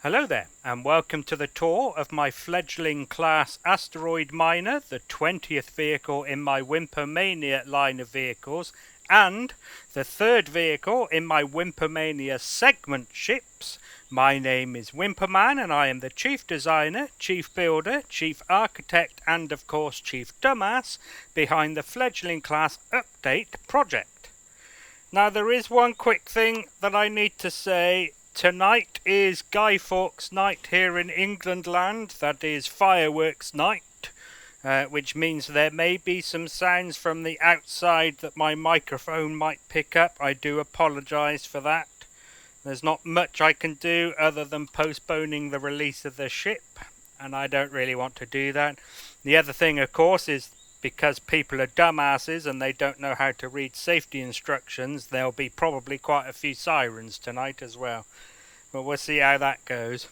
Hello there, and welcome to the tour of my Fledgling class Asteroid Miner, the 20th vehicle in my Wimpomania line of vehicles, and the third vehicle in my Wimpomania segment ships. My name is Wimpoman, and I am the Chief Designer, Chief Builder, Chief Architect, and of course Chief Dumbass behind the Fledgling class update project. Now there is one quick thing that I need to say. Tonight is Guy Fawkes night here in England land, that is fireworks night, which means there may be some sounds from the outside that my microphone might pick up. I do apologise for that. There's not much I can do other than postponing the release of the ship, and I don't really want to do that. The other thing, of course, is because people are dumbasses and they don't know how to read safety instructions, there'll be probably quite a few sirens tonight as well. But we'll see how that goes.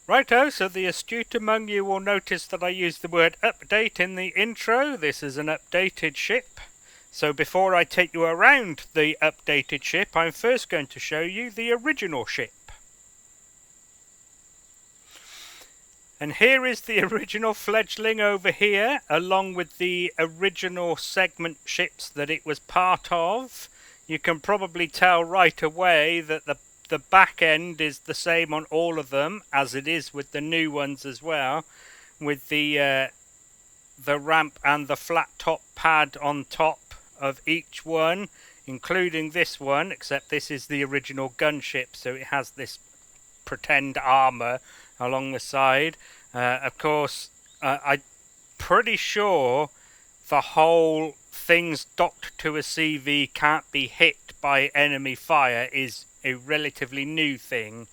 Righto, so the astute among you will notice that I use the word update in the intro. This is an updated ship. So before I take you around the updated ship, I'm first going to show you the original ship. And here is the original Fledgling over here, along with the original segment ships that it was part of. You can probably tell right away that the back end is the same on all of them, as it is with the new ones as well, with the ramp and the flat top pad on top of each one, including this one, except this is the original gunship, so it has this pretend armour along the side. Of course, I'm pretty sure the whole things docked to a CV can't be hit by enemy fire is a relatively new thing,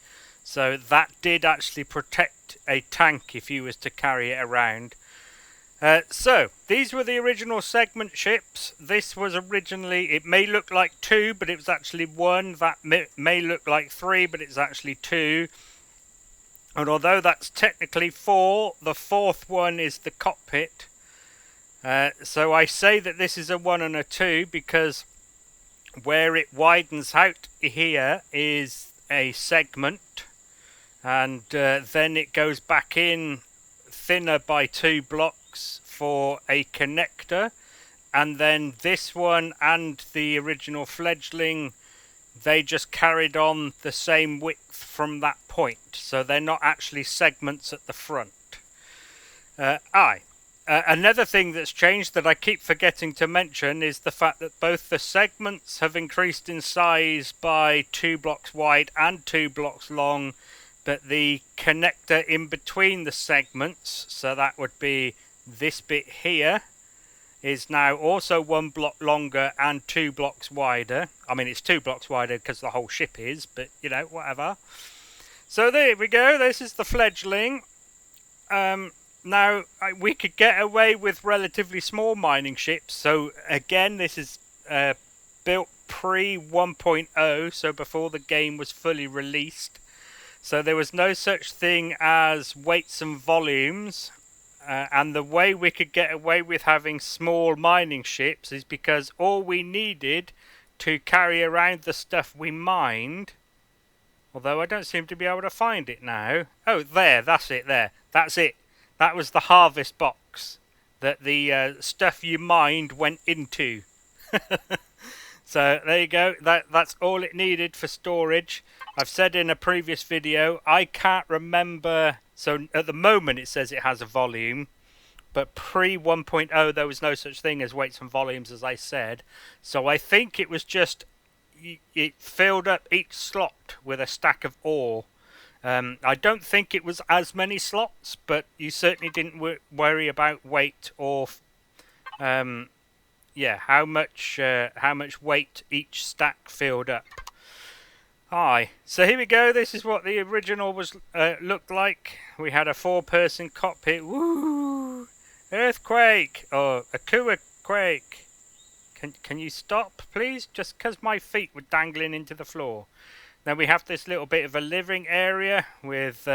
so that did actually protect a tank if you was to carry it around. So these were the original segment ships. This was originally, it may look like two, but it was actually one. That may look like three, but it's actually two. And although that's technically four, the fourth one is the cockpit. So I say that this is a 1 and a 2 because where it widens out here is a segment, and then it goes back in thinner by 2 blocks for a connector, and then this one and the original Fledgling, they just carried on the same width from that point, so they're not actually segments at the front. Another thing that's changed that I keep forgetting to mention is the fact that both the segments have increased in size by 2 blocks wide and 2 blocks long, but the connector in between the segments, so that would be this bit here, is now also 1 block longer and 2 blocks wider. I mean, it's 2 blocks wider because the whole ship is, but you know, whatever. So there we go, this is the Fledgling. Now, we could get away with relatively small mining ships. So again, this is built pre-1.0, so before the game was fully released. So there was no such thing as weights and volumes. And the way we could get away with having small mining ships is because all we needed to carry around the stuff we mined, although I don't seem to be able to find it now. Oh, there, that's it there. That's it. That was the harvest box that the stuff you mined went into. So there you go. That's all it needed for storage. I've said in a previous video, I can't remember. So at the moment it says it has a volume, but pre 1.0 there was no such thing as weights and volumes, as I said. So I think it was just, it filled up each slot with a stack of ore. I don't think it was as many slots, but you certainly didn't worry about weight or how much weight each stack filled up. Aye, so here we go. This is what the original was looked like. We had a 4-person cockpit. Woo! Earthquake or a quake. Can you stop, please? Just because my feet were dangling into the floor. Then we have this little bit of a living area with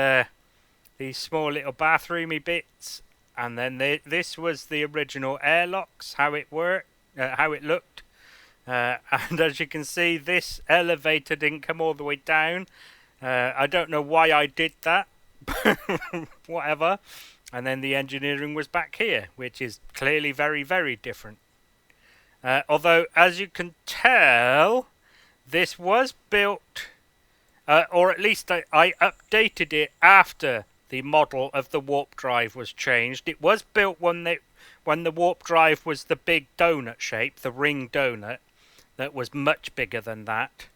these small little bathroomy bits, and then this was the original airlocks, how it worked, how it looked. And as you can see, this elevator didn't come all the way down. I don't know why I did that. Whatever. And then the engineering was back here, which is clearly very, very different. Although, as you can tell, this was built, or at least I updated it after the model of the warp drive was changed. It was built when the warp drive was the big donut shape, the ring donut, that was much bigger than that.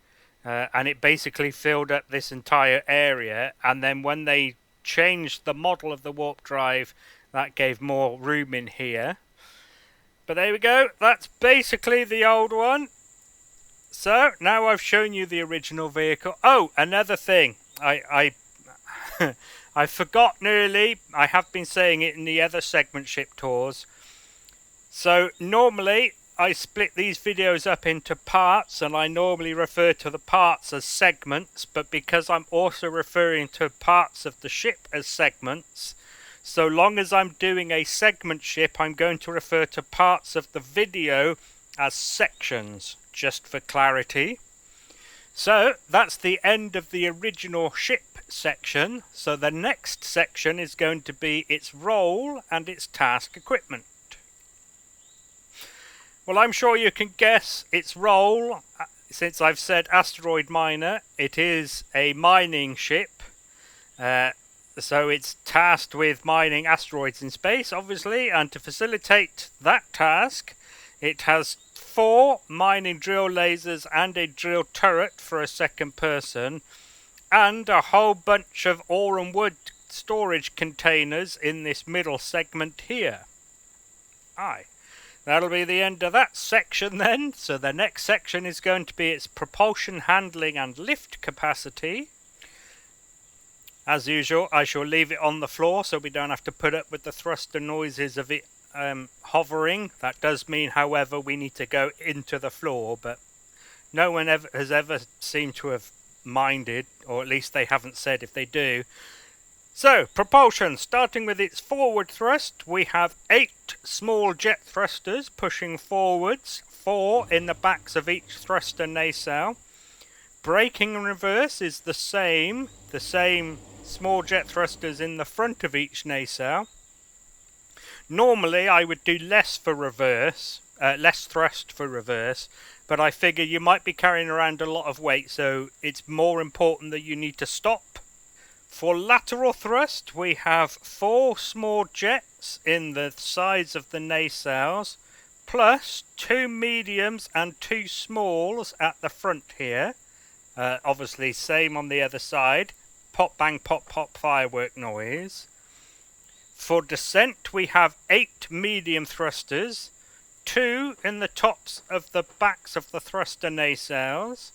And it basically filled up this entire area. And then when they changed the model of the warp drive, that gave more room in here. But there we go. That's basically the old one. So now I've shown you the original vehicle. Oh, another thing. I forgot nearly. I have been saying it in the other segment ship tours. So normally I split these videos up into parts, and I normally refer to the parts as segments, but because I'm also referring to parts of the ship as segments, so long as I'm doing a segment ship, I'm going to refer to parts of the video as sections, just for clarity. So that's the end of the original ship section. So the next section is going to be its role and its task equipment. Well, I'm sure you can guess its role. Since I've said Asteroid Miner, it is a mining ship. So it's tasked with mining asteroids in space, obviously, and to facilitate that task, it has 4 mining drill lasers and a drill turret for a second person, and a whole bunch of ore and wood storage containers in this middle segment here. Aye. That'll be the end of that section then. So the next section is going to be its propulsion handling and lift capacity. As usual, I shall leave it on the floor so we don't have to put up with the thruster noises of it hovering. That does mean, however, we need to go into the floor, but no one has ever seemed to have minded, or at least they haven't said if they do. So, propulsion, starting with its forward thrust, we have 8 small jet thrusters pushing forwards, 4 in the backs of each thruster nacelle. Braking and reverse is the same small jet thrusters in the front of each nacelle. Normally I would do less thrust for reverse, but I figure you might be carrying around a lot of weight, so it's more important that you need to stop. For lateral thrust, we have 4 small jets in the sides of the nacelles, plus 2 mediums and 2 smalls at the front here. Obviously, same on the other side. Pop, bang, pop, pop, firework noise. For descent, we have 8 medium thrusters, 2 in the tops of the backs of the thruster nacelles,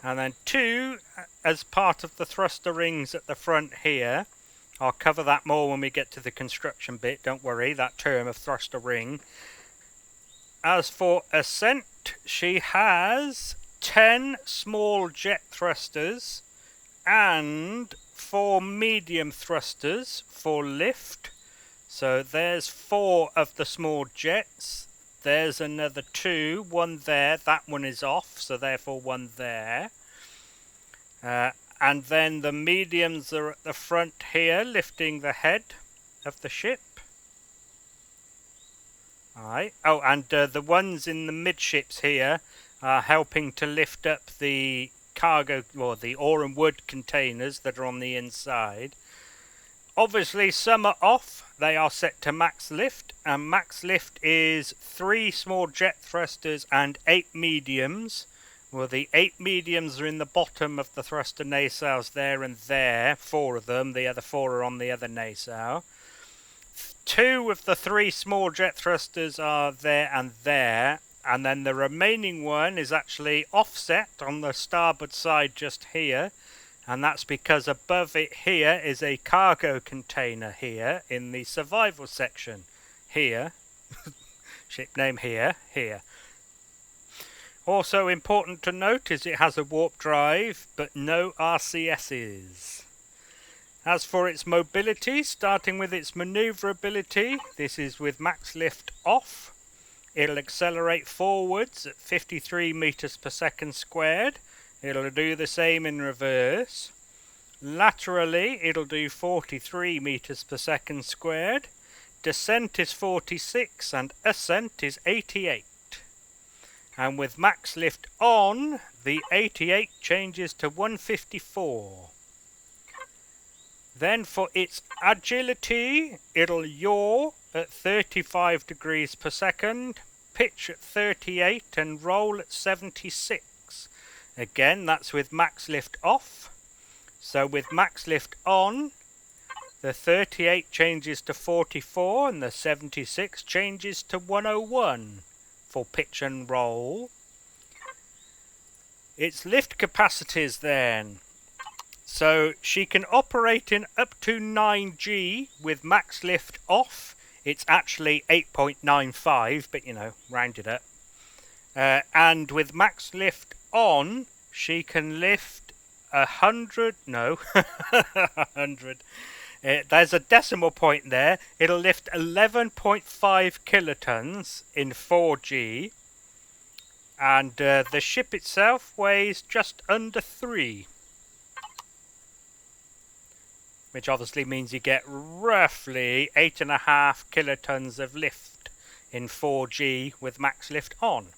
and then 2 as part of the thruster rings at the front here. I'll cover that more when we get to the construction bit, don't worry, that term of thruster ring. As for ascent, she has 10 small jet thrusters and 4 medium thrusters for lift. So there's 4 of the small jets. There's another 2, 1 there, that one is off, so therefore 1 there. And then the mediums are at the front here, lifting the head of the ship. Alright. Oh, and the ones in the midships here are helping to lift up the cargo, or the ore and wood containers that are on the inside. Obviously, some are off. They are set to max lift, and max lift is 3 small jet thrusters and 8 mediums. Well, the 8 mediums are in the bottom of the thruster nacelles there and there, 4 of them. The other 4 are on the other nacelle. 2 of the 3 small jet thrusters are there and there, and then the remaining one is actually offset on the starboard side just here. And that's because above it here is a cargo container here in the survival section. Here. Ship name here. Here. Also important to note is it has a warp drive, but no RCSs. As for its mobility, starting with its maneuverability, this is with max lift off. It'll accelerate forwards at 53 meters per second squared. It'll do the same in reverse. Laterally, it'll do 43 meters per second squared. Descent is 46 and ascent is 88. And with max lift on, the 88 changes to 154. Then for its agility, it'll yaw at 35 degrees per second, pitch at 38 and roll at 76. Again, that's with max lift off. So with max lift on, the 38 changes to 44 and the 76 changes to 101 for pitch and roll. Its lift capacities then. So she can operate in up to 9G with max lift off. It's actually 8.95, but you know, round it up. And with max lift on, she can lift 100, no, 100. There's a decimal point there. It'll lift 11.5 kilotons in 4G. And the ship itself weighs just under 3. Which obviously means you get roughly 8.5 kilotons of lift in 4G with max lift on.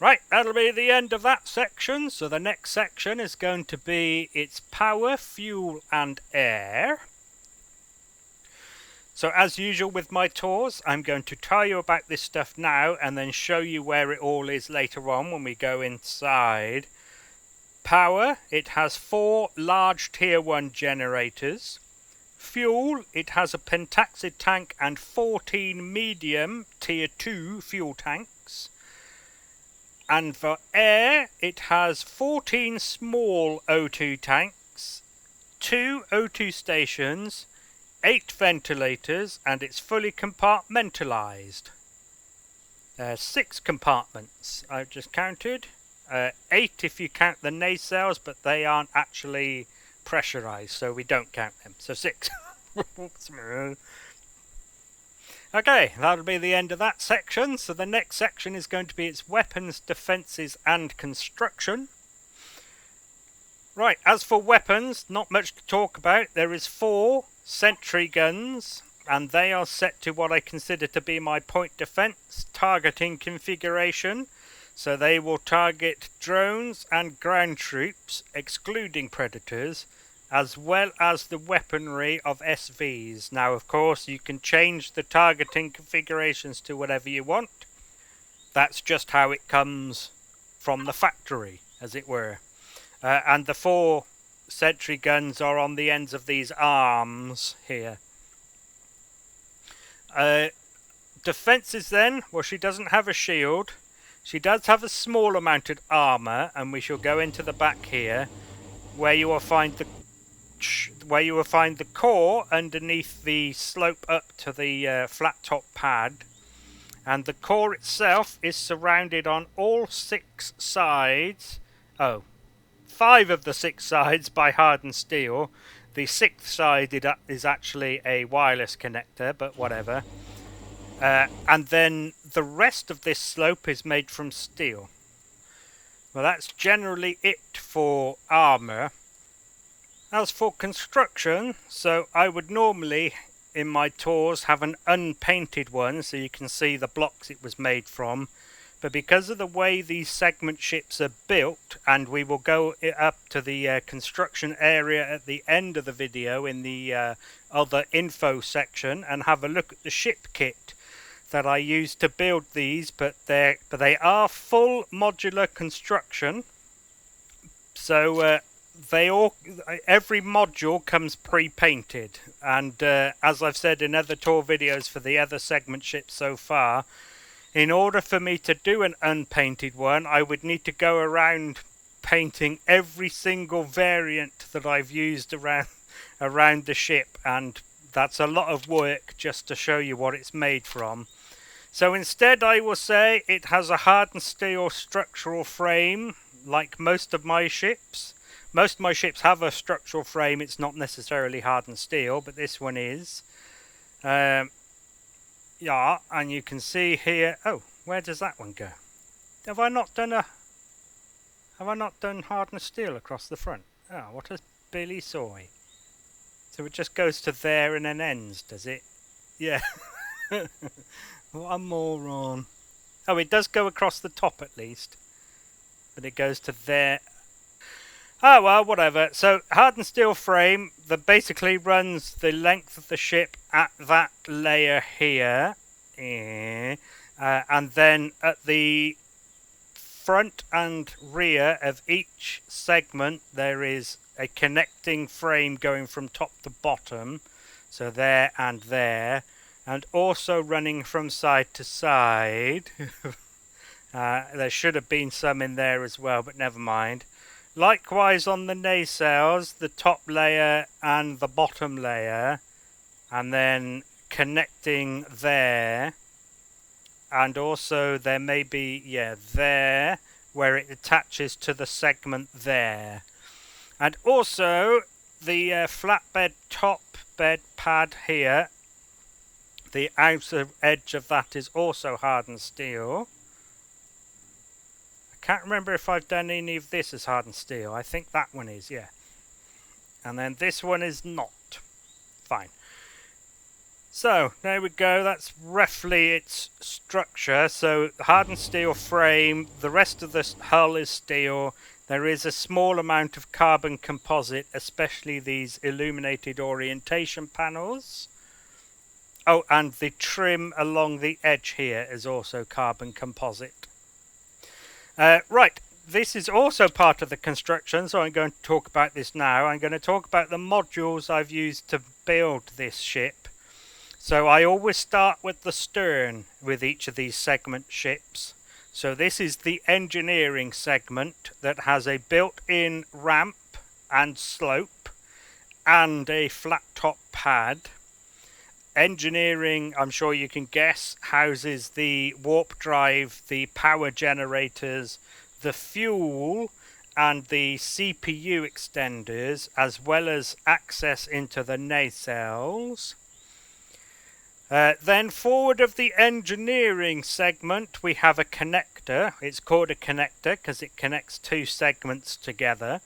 Right, that'll be the end of that section. So the next section is going to be its power, fuel and air. So as usual with my tours, I'm going to tell you about this stuff now and then show you where it all is later on when we go inside. Power, it has 4 large tier 1 generators. Fuel, it has a pentaxid tank and 14 medium tier 2 fuel tanks. And for air, it has 14 small O2 tanks, 2 O2 stations, 8 ventilators, and it's fully compartmentalized. 6 compartments, I've just counted. 8 if you count the nacelles, but they aren't actually pressurized, so we don't count them. So 6. Okay, that'll be the end of that section. So the next section is going to be its weapons, defences and construction. Right, as for weapons, not much to talk about. There is 4 sentry guns, and they are set to what I consider to be my point defence targeting configuration. So they will target drones and ground troops, excluding predators, as well as the weaponry of SVs. Now, of course, you can change the targeting configurations to whatever you want. That's just how it comes from the factory, as it were. And the 4 sentry guns are on the ends of these arms here. Defences then, well, she doesn't have a shield. She does have a small amount of armour, and we shall go into the back here, where you will find the core underneath the slope up to the flat top pad, and the core itself is surrounded on all 6 sides. 5 of the 6 sides by hardened steel. The 6th side is actually a wireless connector, but whatever. And then the rest of this slope is made from steel. Well, that's generally it for armour. As for construction, so I would normally, in my tours, have an unpainted one so you can see the blocks it was made from. But because of the way these segment ships are built, and we will go up to the construction area at the end of the video in the other info section and have a look at the ship kit that I use to build these, but they are full modular construction. So every module comes pre-painted, and as I've said in other tour videos for the other segment ships so far, in order for me to do an unpainted one, I would need to go around painting every single variant that I've used around the ship, and that's a lot of work just to show you what it's made from. So instead I will say it has a hardened steel structural frame, like most of my ships. Most of my ships have a structural frame, it's not necessarily hardened steel, but this one is. Yeah, and you can see here, oh, where does that one go? Have I not done hardened steel across the front? Oh, Billy Soy. So it just goes to there and then ends, does it? Yeah. What a moron. Oh, it does go across the top at least. But it goes to there. Oh, well, whatever. So, hardened steel frame that basically runs the length of the ship at that layer here. And then at the front and rear of each segment, there is a connecting frame going from top to bottom. So there and there. And also running from side to side. There should have been some in there as well, but never mind. Likewise on the nacelles, the top layer and the bottom layer, and then connecting there, and also there may be, there, where it attaches to the segment there. And also the flatbed top bed pad here, the outer edge of that is also hardened steel. Can't remember if I've done any of this as hardened steel. I think that one is, yeah. And then this one is not. Fine. So, there we go. That's roughly its structure. So, hardened steel frame. The rest of the hull is steel. There is a small amount of carbon composite, especially these illuminated orientation panels. Oh, and the trim along the edge here is also carbon composite. Right, this is also part of the construction, so I'm going to talk about this now. I'm going to talk about the modules I've used to build this ship. So I always start with the stern with each of these segment ships. So this is the engineering segment that has a built-in ramp and slope and a flat top pad. Engineering, I'm sure you can guess, houses the warp drive, the power generators, the fuel, and the CPU extenders, as well as access into the nacelles. Then forward of the engineering segment, we have a connector. It's called a connector because it connects two segments together.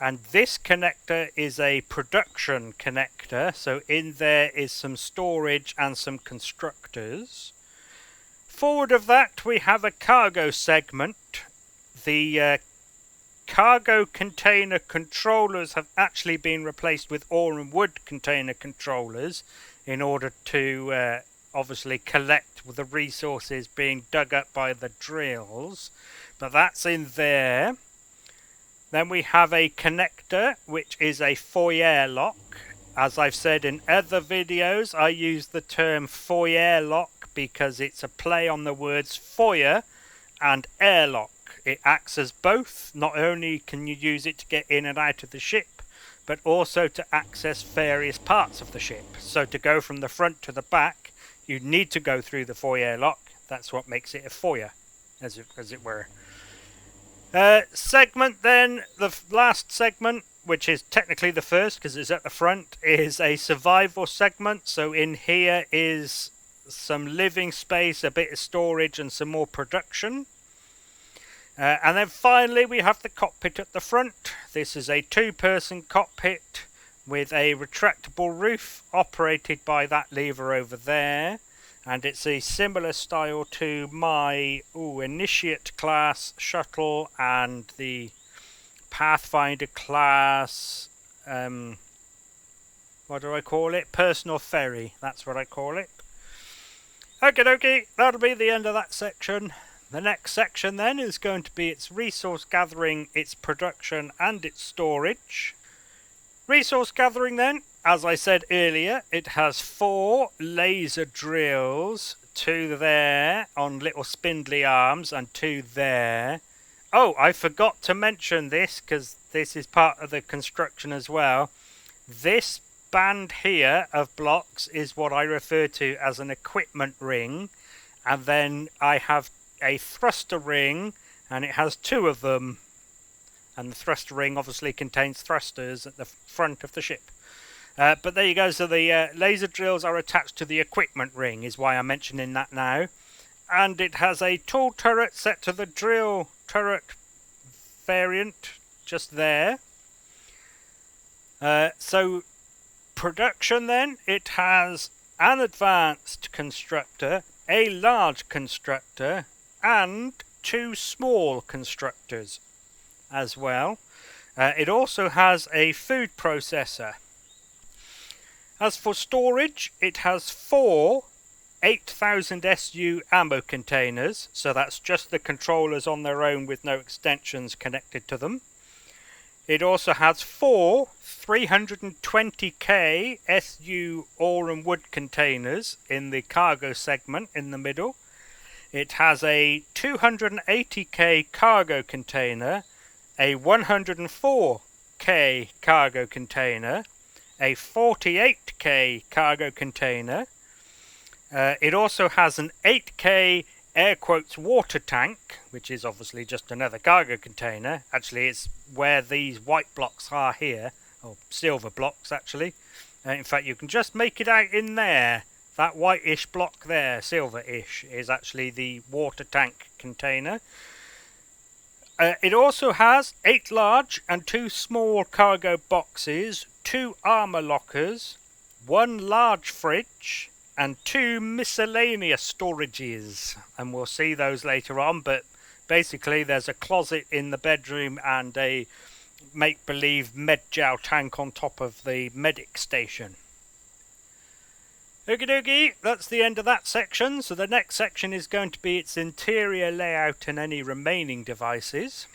And this connector is a production connector, so in there is some storage and some constructors. Forward of that we have a cargo segment. The cargo container controllers have actually been replaced with ore and wood container controllers in order to obviously collect the resources being dug up by the drills, but that's in there. Then we have a connector, which is a foyer lock. As I've said in other videos, I use the term foyer lock because it's a play on the words foyer and airlock. It acts as both. Not only can you use it to get in and out of the ship, but also to access various parts of the ship. So to go from the front to the back, you need to go through the foyer lock. That's what makes it a foyer, as it were. Segment then, the last segment, which is technically the first because it's at the front, is a survival segment. So in here is some living space, a bit of storage and some more production. And then finally we have the cockpit at the front. This is a two-person cockpit with a retractable roof operated by that lever over there. And it's a similar style to my Initiate class shuttle and the Pathfinder class, what do I call it? Personal ferry, that's what I call it. Okie dokie, that'll be the end of that section. The next section then is going to be its resource gathering, its production and its storage. Resource gathering then. As I said earlier, it has 4 laser drills, 2 there on little spindly arms and 2 there. Oh, I forgot to mention this because this is part of the construction as well. This band here of blocks is what I refer to as an equipment ring. And then I have a thruster ring and it has 2 of them. And the thruster ring obviously contains thrusters at the front of the ship. But there you go, so the laser drills are attached to the equipment ring, is why I'm mentioning that now. And it has a tool turret set to the drill turret variant, just there. So production then, it has an advanced constructor, a large constructor, and 2 small constructors as well. It also has a food processor. As for storage, it has 4 8000 SU ammo containers, so that's just the controllers on their own with no extensions connected to them. It also has 4 320k SU ore and wood containers in the cargo segment in the middle. It has a 280k cargo container, a 104k cargo container, a 48k cargo container. It also has an 8k air quotes water tank, which is obviously just another cargo container. Actually, it's where these white blocks are here, or silver blocks actually. In fact, you can just make it out in there. That whitish block there, silverish, is actually the water tank container. It also has 8 large and 2 small cargo boxes, 2 armor lockers, 1 large fridge, and 2 miscellaneous storages, and we'll see those later on. But basically there's a closet in the bedroom and a make-believe med-gel tank on top of the medic station. Okie dokie, that's the end of that section. So the next section is going to be its interior layout and any remaining devices.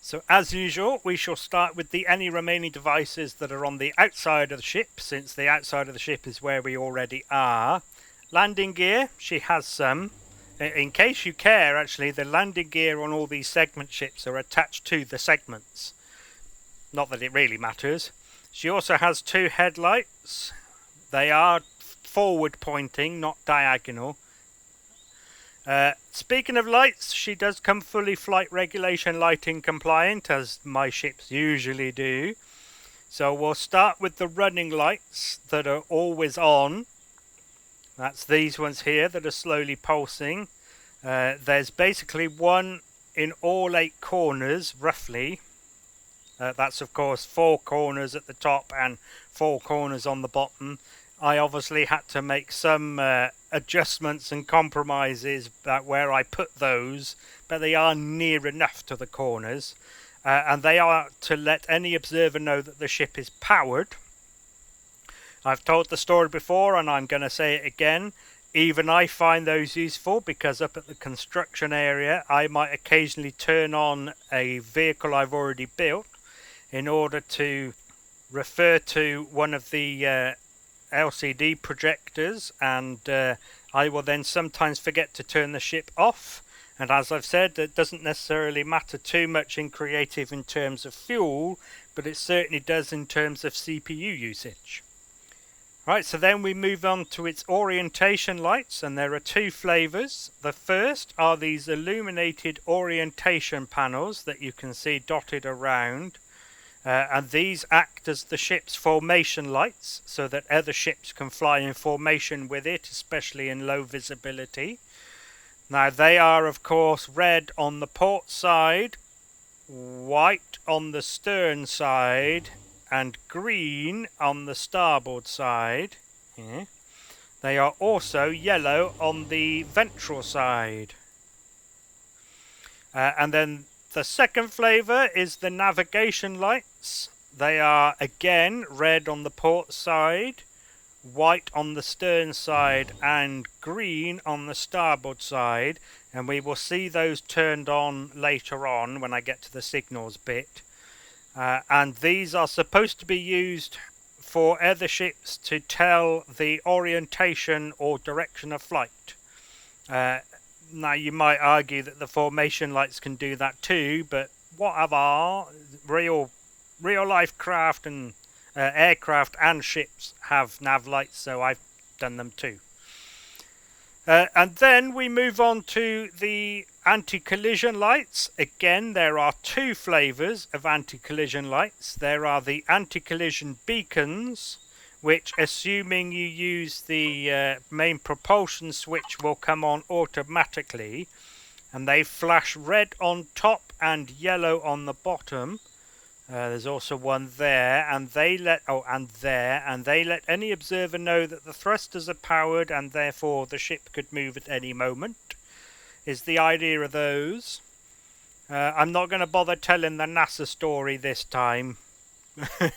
So as usual, we shall start with the any remaining devices that are on the outside of the ship, since the outside of the ship is where we already are. Landing gear, she has some. In case you care, actually, the landing gear on all these segment ships are attached to the segments. Not that it really matters. She also has 2 headlights. They are forward pointing, not diagonal. Speaking of lights, she does come fully flight regulation lighting compliant, as my ships usually do. So we'll start with the running lights that are always on. That's these ones here that are slowly pulsing. There's basically one in all 8 corners, roughly. That's of course 4 corners at the top and 4 corners on the bottom. I obviously had to make some adjustments and compromises about where I put those, but they are near enough to the corners. And they are to let any observer know that the ship is powered. I've told the story before and I'm going to say it again. Even I find those useful because up at the construction area I might occasionally turn on a vehicle I've already built in order to refer to one of the LCD projectors, and I will then sometimes forget to turn the ship off. And as I've said, it doesn't necessarily matter too much in creative in terms of fuel, but it certainly does in terms of CPU usage. Right, so then we move on to its orientation lights, and there are 2 flavors. The first are these illuminated orientation panels that you can see dotted around. And these act as the ship's formation lights, so that other ships can fly in formation with it, especially in low visibility. Now they are of course red on the port side, white on the stern side, and green on the starboard side. Yeah. They are also yellow on the ventral side. And then the second flavour is the navigation lights. They are again red on the port side, white on the stern side, and green on the starboard side. And we will see those turned on later on when I get to the signals bit. And these are supposed to be used for other ships to tell the orientation or direction of flight. Now you might argue that the formation lights can do that too, but whatever, real life craft and aircraft and ships have nav lights, so I've done them too. And then we move on to the anti-collision lights. Again, there are 2 flavours of anti-collision lights. There are the anti-collision beacons, which, assuming you use the main propulsion switch, will come on automatically, and they flash red on top and yellow on the bottom. There's also one there, and they let any observer know that the thrusters are powered and therefore the ship could move at any moment. Is the idea of those. I'm not going to bother telling the NASA story this time.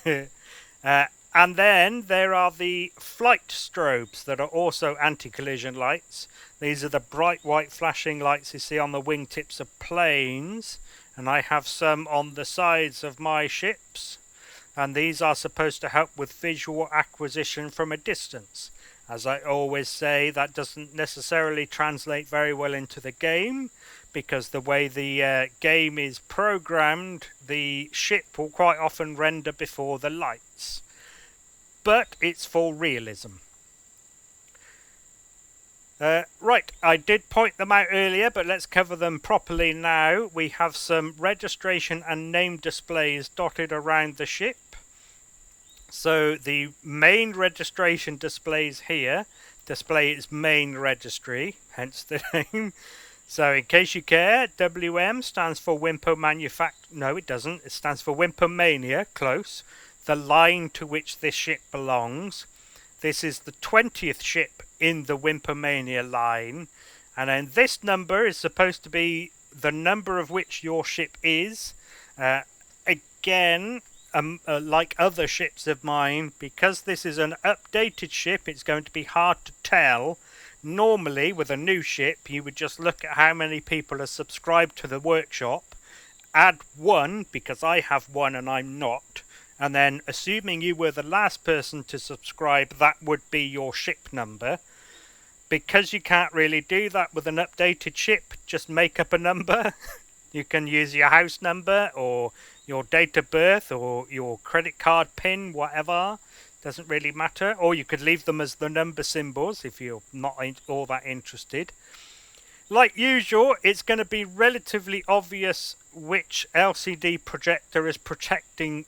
And then there are the flight strobes that are also anti-collision lights. These are the bright white flashing lights you see on the wingtips of planes, and I have some on the sides of my ships, and these are supposed to help with visual acquisition from a distance. As I always say, that doesn't necessarily translate very well into the game, because the way the game is programmed, the ship will quite often render before the lights. But it's for realism. Right, I did point them out earlier, but let's cover them properly now. We have some registration and name displays dotted around the ship. So the main registration displays here display its main registry, hence the name. So in case you care, WM stands for Wimpomania. No, it doesn't. It stands for Wimpomania, close. The line to which this ship belongs. This is the 20th ship in the Wimpomania line, and then this number is supposed to be the number of which your ship is. Again, like other ships of mine, because this is an updated ship, it's going to be hard to tell. Normally, with a new ship, you would just look at how many people are subscribed to the workshop, add 1, because I have 1 and I'm not, and then assuming you were the last person to subscribe, that would be your ship number. Because you can't really do that with an updated ship, just make up a number. You can use your house number or your date of birth or your credit card PIN, whatever. Doesn't really matter. Or you could leave them as the number symbols if you're not all that interested. Like usual, it's going to be relatively obvious which LCD projector is projecting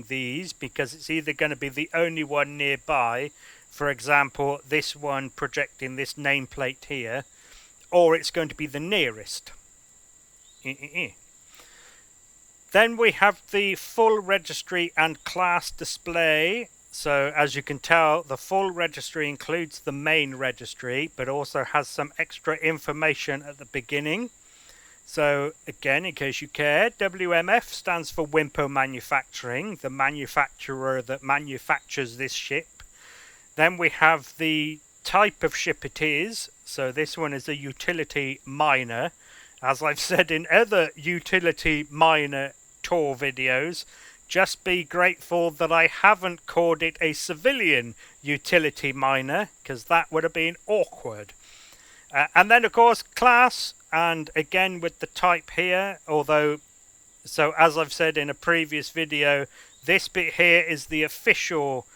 these, because it's either going to be the only one nearby, for example this one projecting this nameplate here, or it's going to be the nearest. Then we have the full registry and class display. So as you can tell, the full registry includes the main registry, but also has some extra information at the beginning. So again, in case you care, WMF stands for Wimpo Manufacturing, the manufacturer that manufactures this ship. Then we have the type of ship it is. So this one is a utility miner. As I've said in other utility miner tour videos, just be grateful that I haven't called it a civilian utility miner, because that would have been awkward. And then of course class, and again with the type here, so as I've said in a previous video, this bit here is the official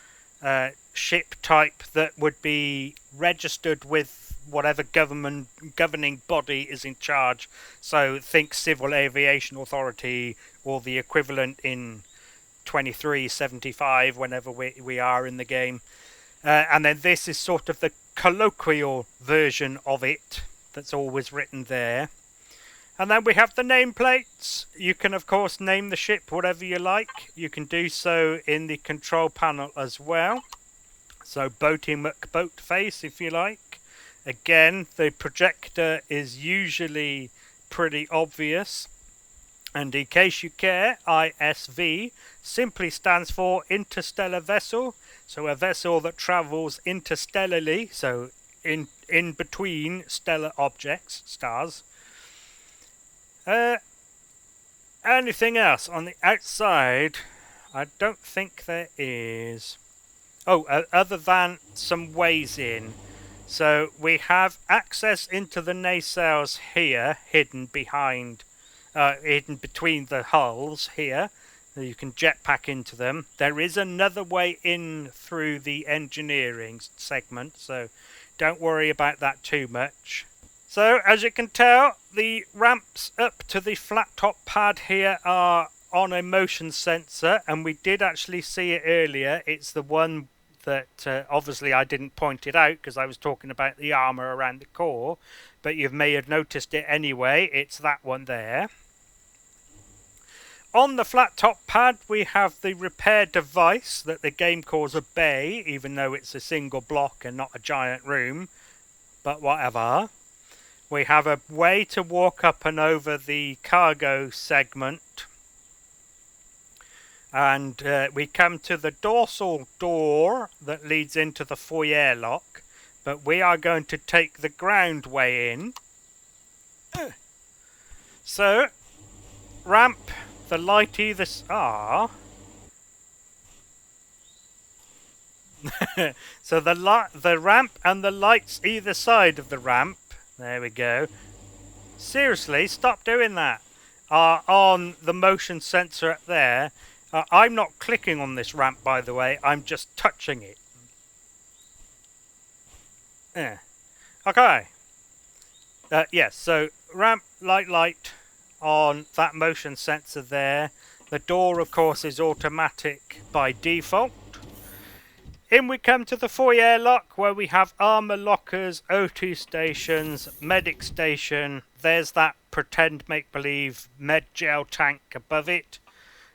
ship type that would be registered with whatever governing body is in charge. So think Civil Aviation Authority or the equivalent in 2375 whenever we are in the game. And then this is sort of the colloquial version of it that's always written there. And then we have the nameplates. You can of course name the ship whatever you like. You can do so in the control panel as well. So Boaty McBoatface if you like. Again, the projector is usually pretty obvious. And in case you care, ISV simply stands for interstellar vessel. So a vessel that travels interstellarly, so in between stellar objects, stars. Anything else on the outside? I don't think there is. Oh, other than some ways in. So we have access into the nacelles here, hidden between the hulls here. You can jetpack into them. There is another way in through the engineering segment, so don't worry about that too much. So as you can tell, the ramps up to the flat top pad here are on a motion sensor, and we did actually see it earlier. It's the one that obviously I didn't point it out because I was talking about the armor around the core, but you may have noticed it anyway. It's that one there. On the flat top pad we have the repair device that the game calls a bay, even though it's a single block and not a giant room, but whatever. We have a way to walk up and over the cargo segment, and we come to the dorsal door that leads into the foyer lock, but we are going to take the ground way in. So, ramp, the light either... So the ramp and the lights either side of the ramp, there we go. Seriously, stop doing that. Are on the motion sensor up there. I'm not clicking on this ramp, by the way. I'm just touching it. Okay. Yes, so ramp, light on that motion sensor there. The door, of course, is automatic by default. In we come to the foyer lock, where we have armor lockers, O2 stations, medic station. There's that pretend make-believe med gel tank above it.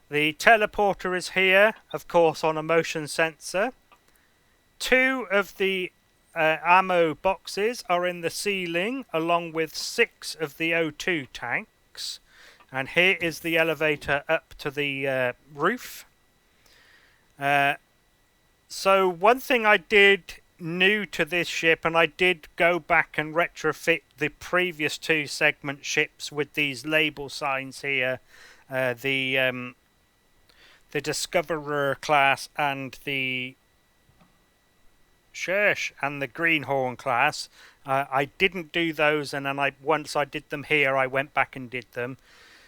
The teleporter is here, of course, on a motion sensor. 2 of the ammo boxes are in the ceiling, along with 6 of the O2 tanks. And here is the elevator up to the roof. So one thing I did new to this ship, and I did go back and retrofit the previous 2 segment ships with these label signs here, the Discoverer class and the Greenhorn class. I didn't do those, and then once I did them here, I went back and did them.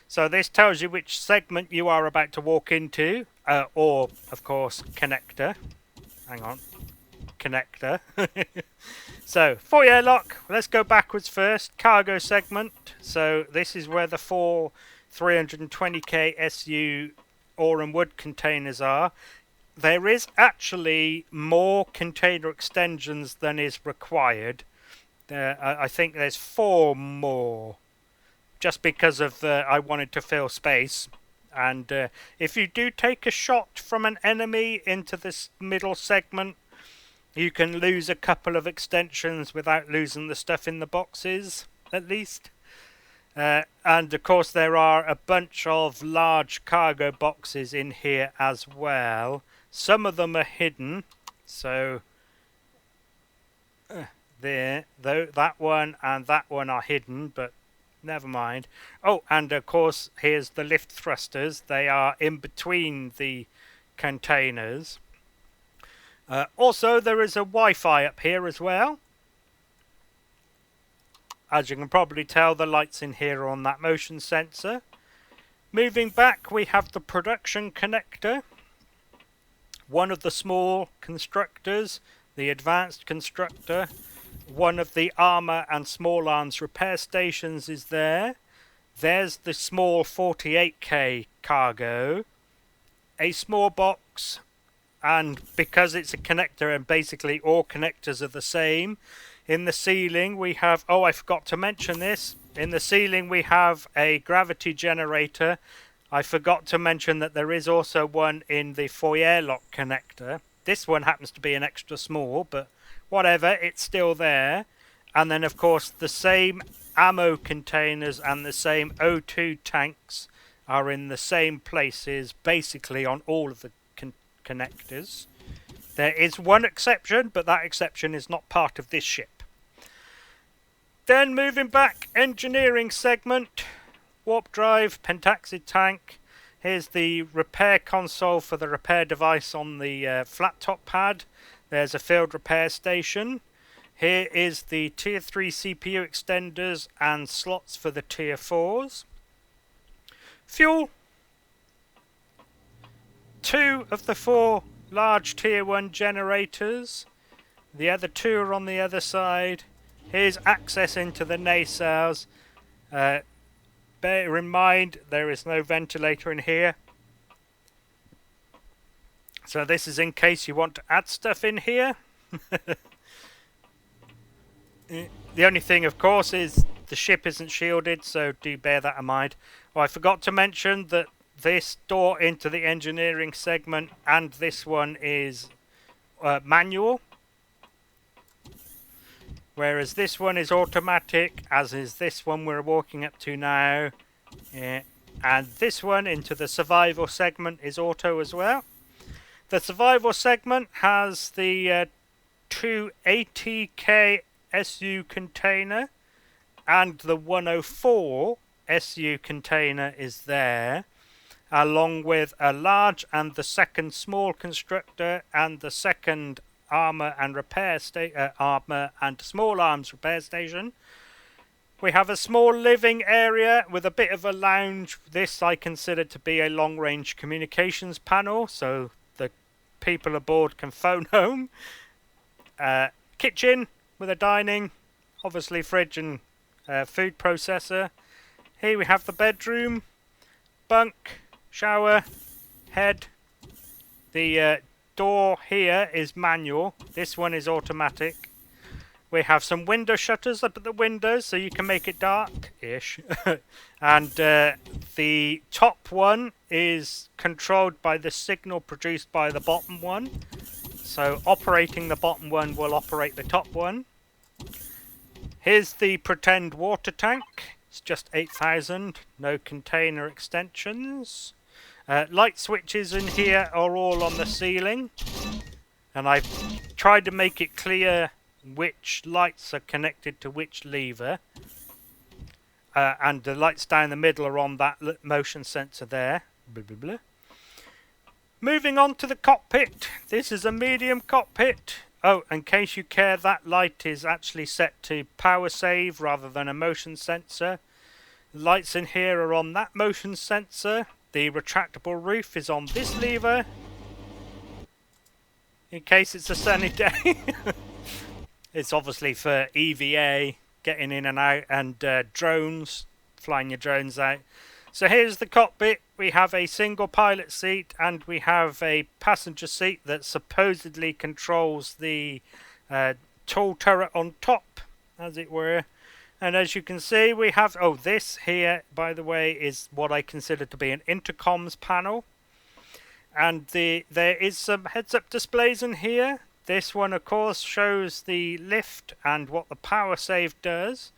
So this tells you which segment you are about to walk into, or of course connector. Hang on, connector. So foyer lock. Let's go backwards first. Cargo segment. So this is where the 4 320k SU ore and wood containers are. There is actually more container extensions than is required. I think there's 4 more, just because of I wanted to fill space. And if you do take a shot from an enemy into this middle segment, you can lose a couple of extensions without losing the stuff in the boxes, at least. And of course there are a bunch of large cargo boxes in here as well. Some of them are hidden, so there, though, that one and that one are hidden, but never mind. Oh, and of course here's the lift thrusters. They are in between the containers. Also there is a Wi-Fi up here as well. As you can probably tell, the lights in here are on that motion sensor. Moving back, we have the production connector. One of the small constructors, the advanced constructor. One of the armor and small arms repair stations is there. There's the small 48k cargo. A small box, and because it's a connector and basically all connectors are the same, in the ceiling we have, oh, I forgot to mention this, in the ceiling we have a gravity generator. I forgot to mention that there is also one in the foyer lock connector. This one happens to be an extra small, but whatever, it's still there. And then of course the same ammo containers and the same O2 tanks are in the same places, basically on all of the connectors. There is one exception, but that exception is not part of this ship. Then moving back, engineering segment, warp drive, pentaxid tank. Here's the repair console for the repair device on the flat top pad. There's a field repair station. Here is the tier 3 CPU extenders and slots for the tier 4s. Fuel. 2 of the 4 large tier 1 generators. The other 2 are on the other side. Here's access into the nacelles. Bear in mind there is no ventilator in here. So this is in case you want to add stuff in here. The only thing, of course, is the ship isn't shielded, so do bear that in mind. Oh, I forgot to mention that this door into the engineering segment, and this one is manual. Whereas this one is automatic, as is this one we're walking up to now. And this one into the survival segment is auto as well. The survival segment has the 280k SU container, and the 104 SU container is there, along with a large and the second small constructor and the second armor and repair armor and small arms repair station. We have a small living area with a bit of a lounge. This I consider to be a long-range communications panel, so the people aboard can phone home. Kitchen with a dining, obviously fridge and food processor. Here we have the bedroom, bunk, shower, head. The door here is manual. This one is automatic. We have some window shutters up at the windows so you can make it dark-ish. And the top one is controlled by the signal produced by the bottom one. So operating the bottom one will operate the top one. Here's the pretend water tank. It's just 8,000, no container extensions. Light switches in here are all on the ceiling. And I've tried to make it clear which lights are connected to which lever. And the lights down the middle are on that motion sensor there. Blah, blah, blah. Moving on to the cockpit. This is a medium cockpit. Oh, in case you care, that light is actually set to power save rather than a motion sensor. The lights in here are on that motion sensor. The retractable roof is on this lever, in case it's a sunny day. It's obviously for EVA, getting in and out, and drones, flying your drones out. So here's the cockpit. We have a single pilot seat, and we have a passenger seat that supposedly controls the tall turret on top, as it were. And as you can see, we have... Oh, this here, by the way, is what I consider to be an intercoms panel. And there is some heads-up displays in here. This one, of course, shows the lift and what the power save does.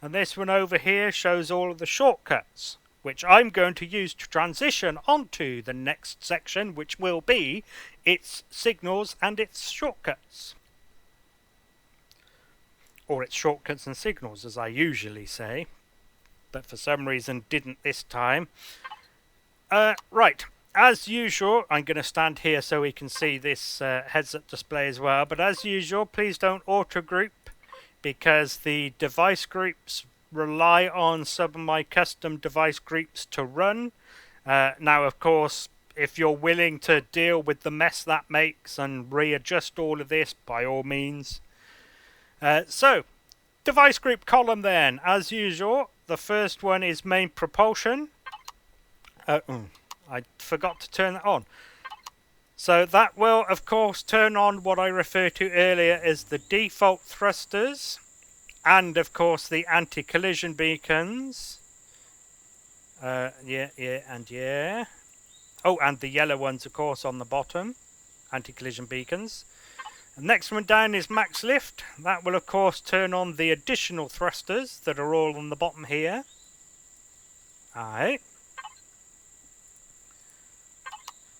And this one over here shows all of the shortcuts, which I'm going to use to transition onto the next section, which will be its signals and its shortcuts. Or its shortcuts and signals, as I usually say. But for some reason didn't this time. Right. As usual, I'm going to stand here so we can see this heads-up display as well. But as usual, please don't auto-group, because the device groups rely on some of my custom device groups to run. Now, of course, if you're willing to deal with the mess that makes and readjust all of this, by all means. So, device group column then. As usual, the first one is main propulsion. I forgot to turn that on. So that will, of course, turn on what I referred to earlier as the default thrusters. And, of course, the anti-collision beacons. Yeah. Oh, and the yellow ones, of course, on the bottom. Anti-collision beacons. The next one down is max lift. That will, of course, turn on the additional thrusters that are all on the bottom here. Alright.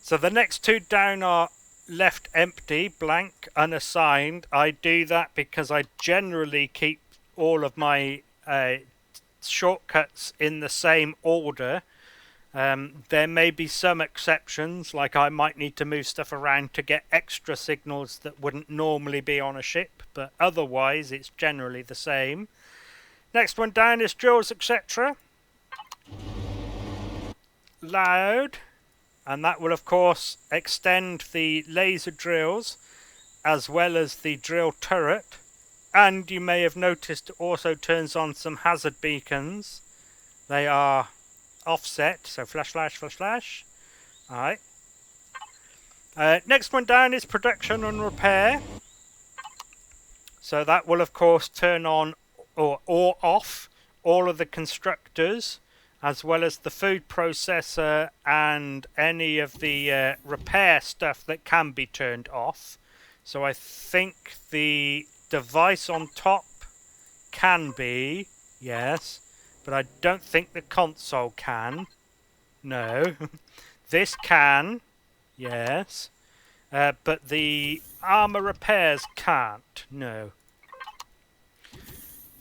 So the next two down are left empty, blank, unassigned. I do that because I generally keep all of my shortcuts in the same order. There may be some exceptions, like I might need to move stuff around to get extra signals that wouldn't normally be on a ship, but otherwise it's generally the same. Next one down is drills, etc. Loud. And that will, of course, extend the laser drills as well as the drill turret. And you may have noticed it also turns on some hazard beacons. They are offset, so flash, flash, flash, flash. Alright. Next one down is production and repair. So that will, of course, turn on or off all of the constructors as well as the food processor and any of the repair stuff that can be turned off. So I think the device on top can be, yes, but I don't think the console can. No. This can, yes, but the armor repairs can't. No.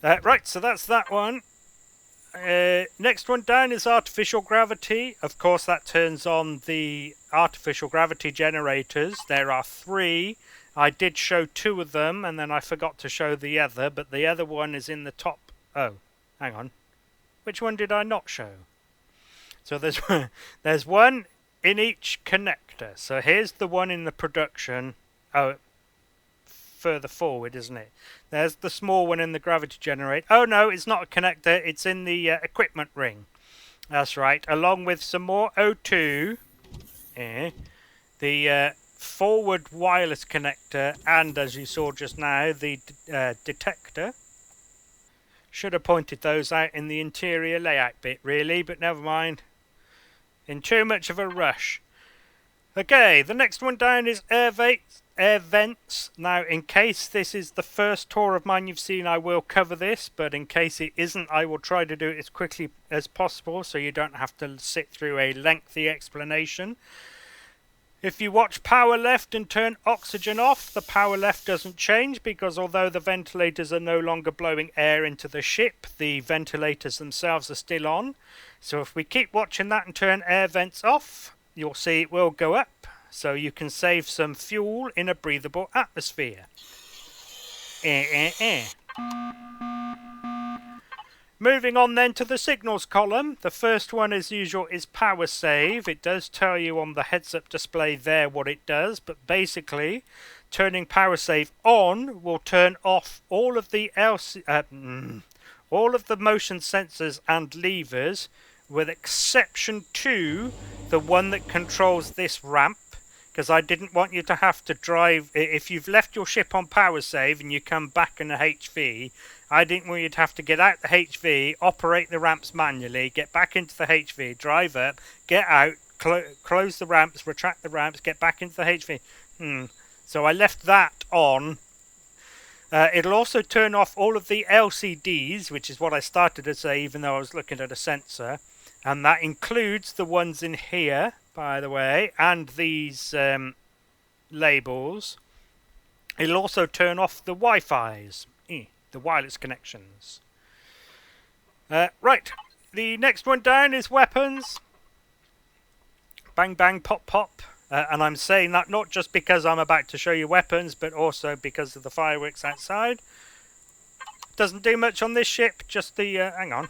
Right, so that's that one. Next one down is artificial gravity. Of course, that turns on the artificial gravity generators. There are 3. I did show 2 of them, and then I forgot to show the other, but the other one is in the top. Oh, hang on. Which one did I not show? So there's one in each connector. So here's the one in the production. Oh, further forward, isn't it? There's the small one in the gravity generator. Oh no, it's not a connector, it's in the equipment ring. That's right, along with some more O2, the forward wireless connector, and as you saw just now, the detector. Should have pointed those out in the interior layout bit really, but never mind. In too much of a rush. Okay, the next one down is air vents. Now, in case this is the first tour of mine you've seen, I will cover this, but in case it isn't, I will try to do it as quickly as possible so you don't have to sit through a lengthy explanation. If you watch power left and turn oxygen off, the power left doesn't change because although the ventilators are no longer blowing air into the ship, the ventilators themselves are still on. So if we keep watching that and turn air vents off, you'll see it will go up. So you can save some fuel in a breathable atmosphere. Moving on then to the signals column. The first one as usual is power save. It does tell you on the heads up display there what it does, but basically turning power save on will turn off all of the motion sensors and levers, with exception to the one that controls this ramp, because I didn't want you to have to drive. If you've left your ship on power save and you come back in a HV, I didn't want you to have to get out the HV, operate the ramps manually, get back into the HV, drive up, get out, close the ramps, retract the ramps, get back into the HV. So I left that on. It'll also turn off all of the LCDs, which is what I started to say even though I was looking at a sensor. And that includes the ones in here, by the way, and these labels. It'll also turn off the Wi-Fi's, the wireless connections. Right, the next one down is weapons. Bang, bang, pop, pop. And I'm saying that not just because I'm about to show you weapons, but also because of the fireworks outside. Doesn't do much on this ship, just the... hang on.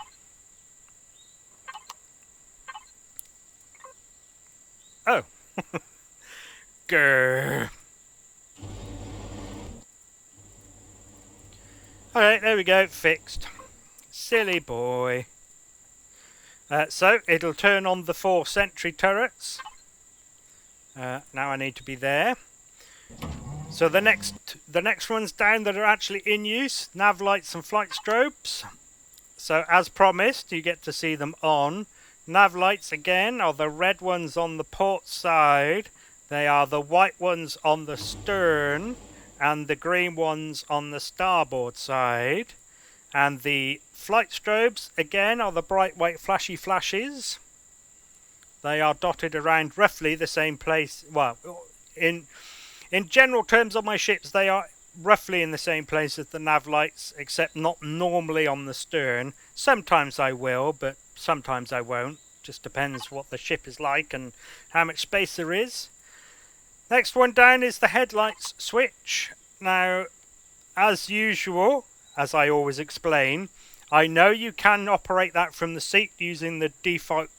Oh. Grrr. Alright, there we go, fixed. Silly boy. So, it'll turn on the 4 sentry turrets. Now I need to be there. So the next ones down that are actually in use, nav lights and flight strobes. So as promised, you get to see them on. Nav lights again are the red ones on the port side. They are the white ones on the stern and the green ones on the starboard side. And the flight strobes again are the bright white flashy flashes. They are dotted around roughly the same place. Well, in general terms on my ships, they are roughly in the same place as the nav lights, except not normally on the stern. Sometimes I will, but sometimes I won't. Just depends what the ship is like and how much space there is. Next one down is the headlights switch. Now, as usual, as I always explain, I know you can operate that from the seat using the default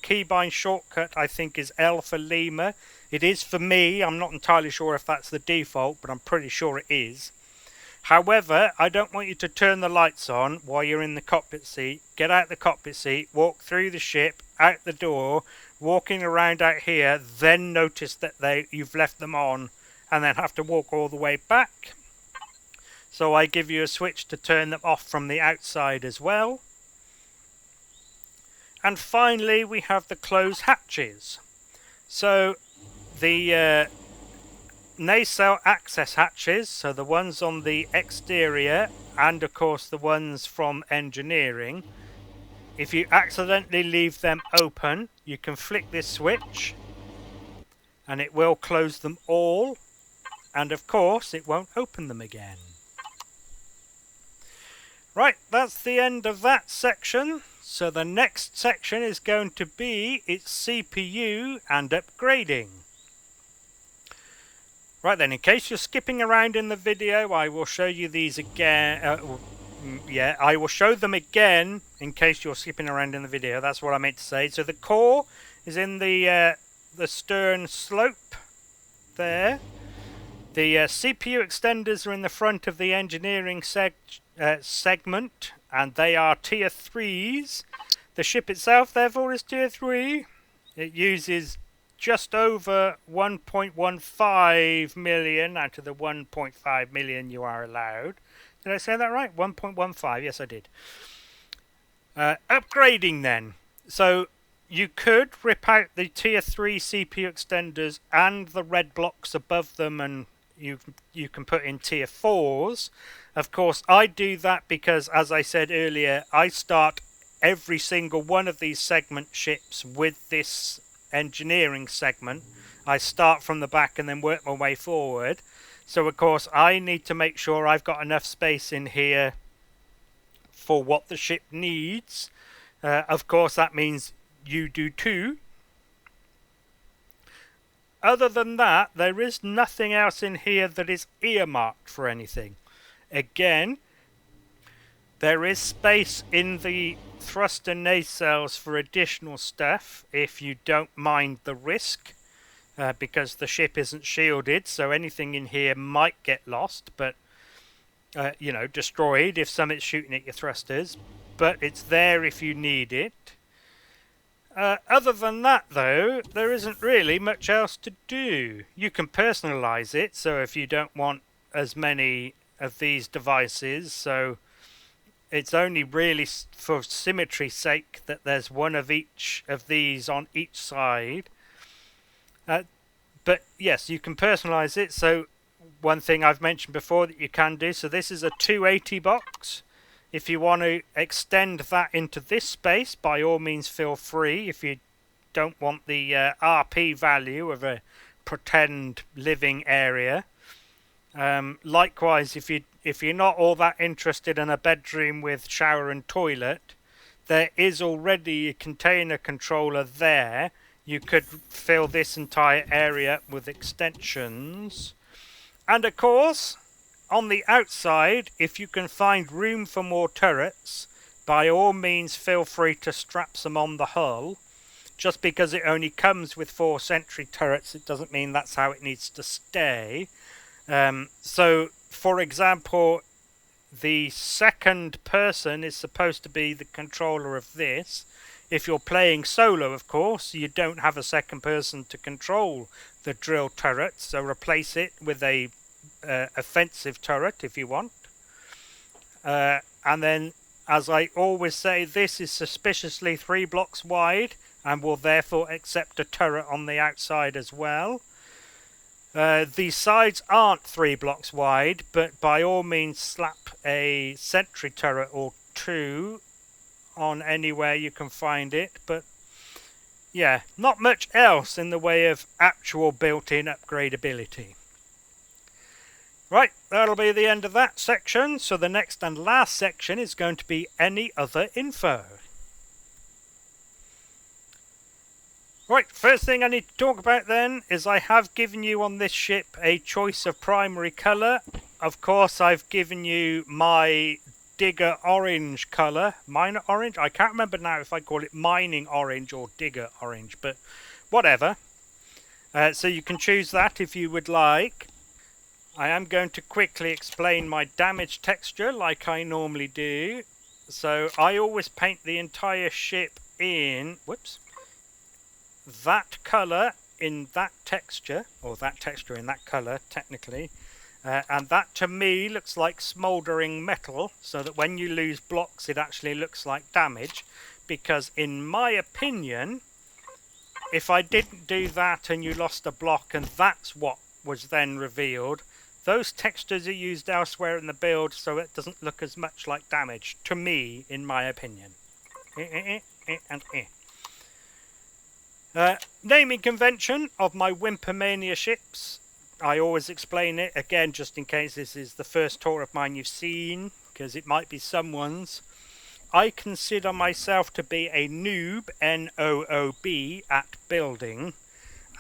keybind shortcut. I think is L for Lima. It is for me. I'm not entirely sure if that's the default, but I'm pretty sure it is. However, I don't want you to turn the lights on while you're in the cockpit seat. Get out the cockpit seat, walk through the ship, out the door, walking around out here, then notice that you've left them on, and then have to walk all the way back. So I give you a switch to turn them off from the outside as well. And finally, we have the closed hatches. So the nacelle access hatches, so the ones on the exterior, and of course the ones from engineering, if you accidentally leave them open, you can flick this switch and it will close them all, and of course it won't open them again. Right, that's the end of that section. So the next section is going to be its CPU and upgrading. Right then, in case you're skipping around in the video, I will show you these again. I will show them again in case you're skipping around in the video. That's what I meant to say. So the core is in the stern slope there. The CPU extenders are in the front of the engineering segment, and they are tier 3s. The ship itself, therefore, is tier 3. It uses just over 1.15 million out of the 1.5 million you are allowed. Did I say that right? 1.15, yes I did. Upgrading then. So you could rip out the tier 3 CPU extenders and the red blocks above them, and you can put in tier 4s. Of course, I do that because, as I said earlier, I start every single one of these segment ships with this engineering segment. I start from the back and then work my way forward. So, of course, I need to make sure I've got enough space in here for what the ship needs. Of course, that means you do too. Other than that, there is nothing else in here that is earmarked for anything. Again, there is space in the thruster nacelles for additional stuff if you don't mind the risk, because the ship isn't shielded, so anything in here might get lost, but destroyed if something's shooting at your thrusters, but it's there if you need it. Other than that, though, there isn't really much else to do. You can personalize it, so if you don't want as many of these devices, so it's only really for symmetry's sake that there's one of each of these on each side. But yes, you can personalize it. So one thing I've mentioned before that you can do, so this is a 280 box. If you want to extend that into this space, by all means feel free. If you don't want the RP value of a pretend living area. Likewise, if you're not all that interested in a bedroom with shower and toilet, there is already a container controller there. You could fill this entire area with extensions. And of course, on the outside, if you can find room for more turrets, by all means feel free to strap some on the hull. Just because it only comes with 4 sentry turrets, it doesn't mean that's how it needs to stay. So, for example, the second person is supposed to be the controller of this. If you're playing solo, of course, you don't have a second person to control the drill turret, so replace it with a offensive turret if you want. And then, as I always say, this is suspiciously 3 blocks wide and will therefore accept a turret on the outside as well. The sides aren't 3 blocks wide, but by all means slap a sentry turret or 2 on anywhere you can find it. But yeah, not much else in the way of actual built-in upgradability. Right, that'll be the end of that section. So the next and last section is going to be any other info. Right, first thing I need to talk about then is I have given you on this ship a choice of primary colour. Of course, I've given you my digger orange colour. Miner orange? I can't remember now if I call it mining orange or digger orange, but whatever. So you can choose that if you would like. I am going to quickly explain my damage texture like I normally do. So I always paint the entire ship in... whoops. That colour in that texture, or that texture in that colour technically, and that to me looks like smouldering metal, so that when you lose blocks it actually looks like damage, because in my opinion, if I didn't do that and you lost a block and that's what was then revealed, those textures are used elsewhere in the build, so it doesn't look as much like damage, to me, in my opinion. Naming convention of my Wimpomania ships. I always explain it, again, just in case this is the first tour of mine you've seen, because it might be someone's. I consider myself to be a noob, N-O-O-B, at building,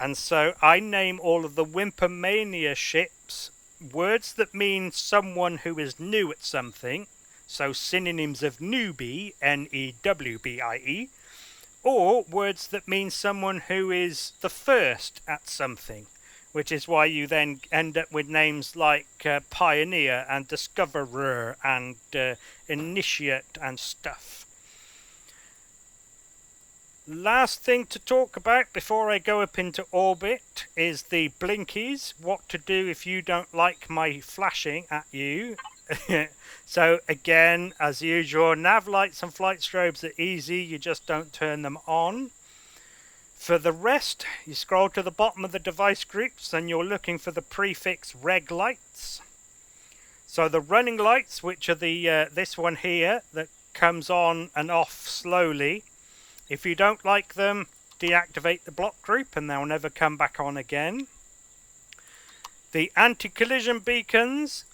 and so I name all of the Wimpomania ships words that mean someone who is new at something, so synonyms of newbie, N-E-W-B-I-E, or words that mean someone who is the first at something, which is why you then end up with names like Pioneer and Discoverer and Initiate and stuff. Last thing to talk about before I go up into orbit is the blinkies, what to do if you don't like my flashing at you. So again, as usual, nav lights and flight strobes are easy, you just don't turn them on. For the rest, you scroll to the bottom of the device groups and you're looking for the prefix reg lights. So the running lights, which are the this one here that comes on and off slowly. If you don't like them, deactivate the block group and they'll never come back on again. The anti-collision beacons,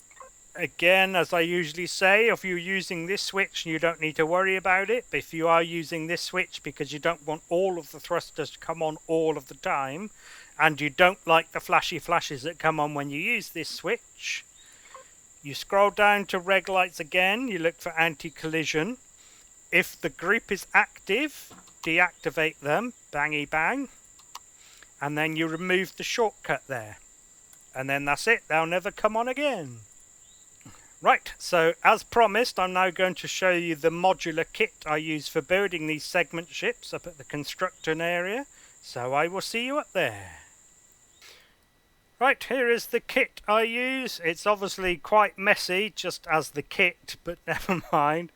again, as I usually say, if you're using this switch, you don't need to worry about it. But if you are using this switch because you don't want all of the thrusters to come on all of the time, and you don't like the flashy flashes that come on when you use this switch, you scroll down to reg lights again, you look for anti-collision. If the group is active, deactivate them, bangy bang, and then you remove the shortcut there. And then that's it, they'll never come on again. Right, so as promised, I'm now going to show you the modular kit I use for building these segment ships up at the construction area. So I will see you up there. Right, here is the kit I use. It's obviously quite messy, just as the kit, but never mind.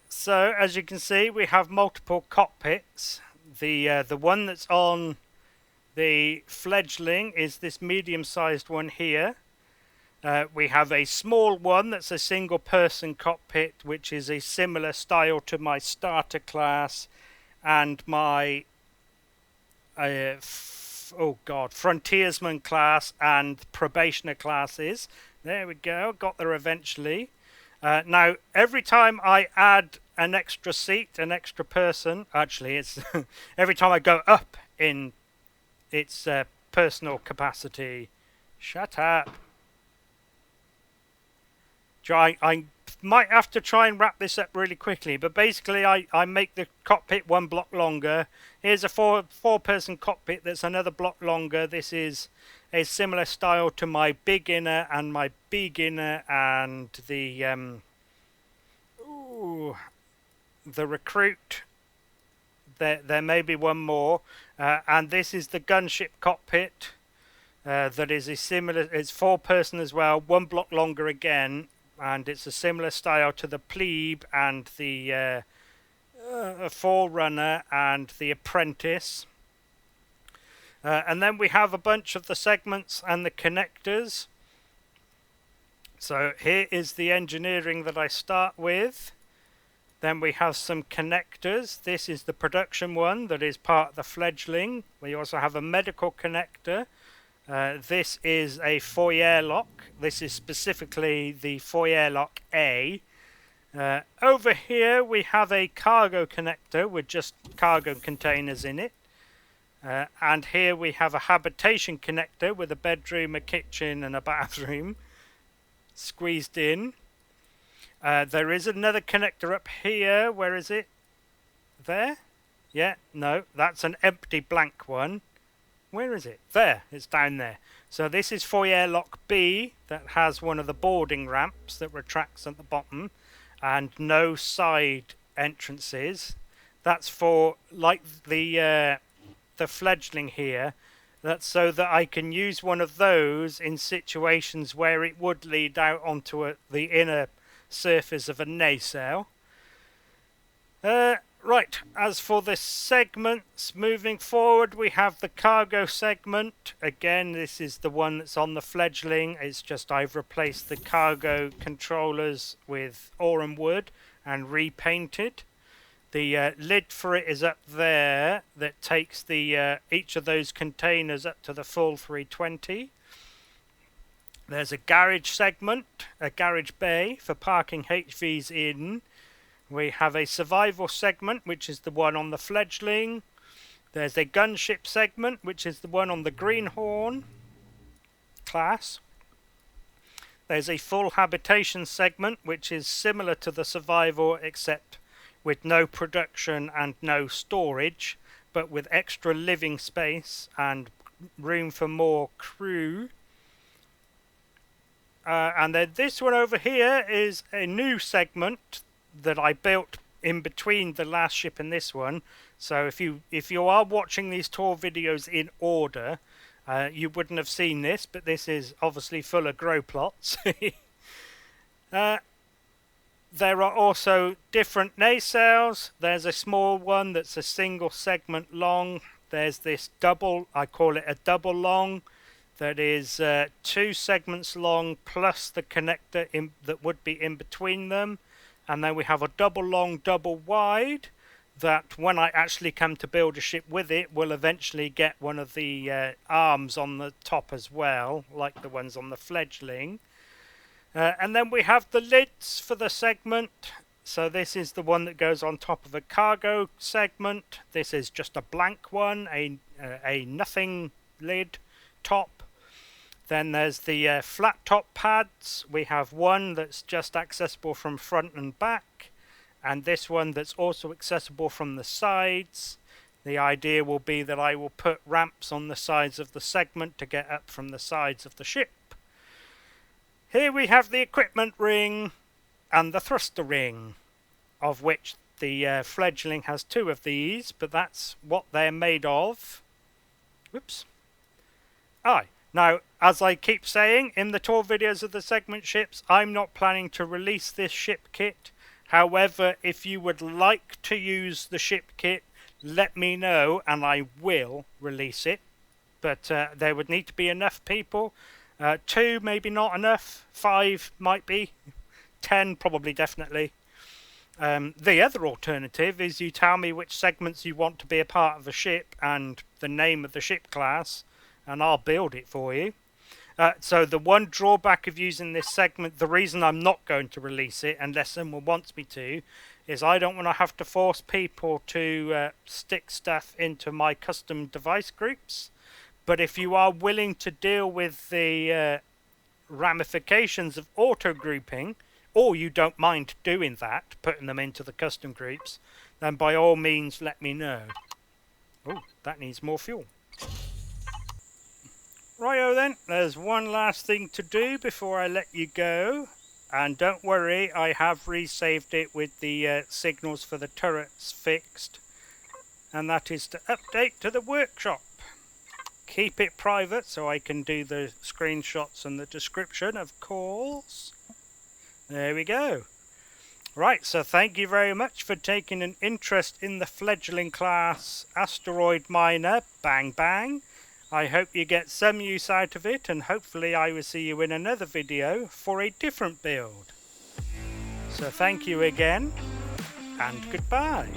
So as you can see, we have multiple cockpits. The one that's on the Fledgling is this medium-sized one here. We have a small one that's a single-person cockpit, which is a similar style to my starter class and my frontiersman class and probationer classes. There we go, got there eventually. Now, every time I add an extra seat, an extra person, actually, it's every time I go up in its personal capacity. Shut up. I might have to try and wrap this up really quickly, but basically I make the cockpit one block longer. Here's a four-person cockpit that's another block longer. This is a similar style to my beginner and my beginner and the recruit. There may be one more, and this is the gunship cockpit. That is a similar. It's four-person as well, one block longer again, and it's a similar style to the plebe and the forerunner and the apprentice. And then we have a bunch of the segments and the connectors. So here is the engineering that I start with. Then we have some connectors. This is the production one that is part of the Fledgling. We also have a medical connector. This is a foyer lock. This is specifically the foyer lock A. Over here we have a cargo connector with just cargo containers in it. And here we have a habitation connector with a bedroom, a kitchen and a bathroom squeezed in. There is another connector up here. Where is it? There? Yeah, no, that's an empty blank one. Where is it? There, it's down there. So this is foyer lock B that has one of the boarding ramps that retracts at the bottom and no side entrances. That's for, like the Fledgling here, that's so that I can use one of those in situations where it would lead out onto the inner surface of a nacelle. Right, as for the segments, moving forward we have the cargo segment. Again, this is the one that's on the Fledgling. It's just I've replaced the cargo controllers with ore and wood and repainted. The lid for it is up there that takes the each of those containers up to the full 320. There's a garage segment, a garage bay for parking HVs in. We have a survival segment, which is the one on the Fledgling. There's a gunship segment, which is the one on the Greenhorn class. There's a full habitation segment, which is similar to the survival, except with no production and no storage, but with extra living space and room for more crew. And then this one over here is a new segment that I built in between the last ship and this one. So if you are watching these tour videos in order, you wouldn't have seen this, but this is obviously full of grow plots. There are also different nacelles. There's a small one that's a single segment long. There's this double, I call it a double long, that is 2 segments long plus the connector that would be in between them. And then we have a double long, double wide that when I actually come to build a ship with it, will eventually get one of the arms on the top as well, like the ones on the Fledgling. And then we have the lids for the segment. So this is the one that goes on top of a cargo segment. This is just a blank one, a nothing lid top. Then there's the flat top pads. We have one that's just accessible from front and back, and this one that's also accessible from the sides. The idea will be that I will put ramps on the sides of the segment to get up from the sides of the ship. Here we have the equipment ring and the thruster ring, of which the Fledgling has 2 of these, but that's what they're made of. Whoops. Aye. Now, as I keep saying in the tour videos of the segment ships, I'm not planning to release this ship kit. However, if you would like to use the ship kit, let me know and I will release it. But there would need to be enough people. 2 maybe not enough, 5 might be, 10 probably definitely. The other alternative is you tell me which segments you want to be a part of the ship and the name of the ship class, and I'll build it for you. So the one drawback of using this segment, the reason I'm not going to release it unless someone wants me to, is I don't want to have to force people to stick stuff into my custom device groups. But if you are willing to deal with the ramifications of auto grouping, or you don't mind doing that, putting them into the custom groups, then by all means let me know. Oh, that needs more fuel. Righto then, there's one last thing to do before I let you go. And don't worry, I have resaved it with the signals for the turrets fixed. And that is to update to the workshop. Keep it private so I can do the screenshots and the description, of course. There we go. Right, so thank you very much for taking an interest in the Fledgling class Asteroid Miner. Bang bang. I hope you get some use out of it, and hopefully I will see you in another video for a different build. So thank you again, and goodbye.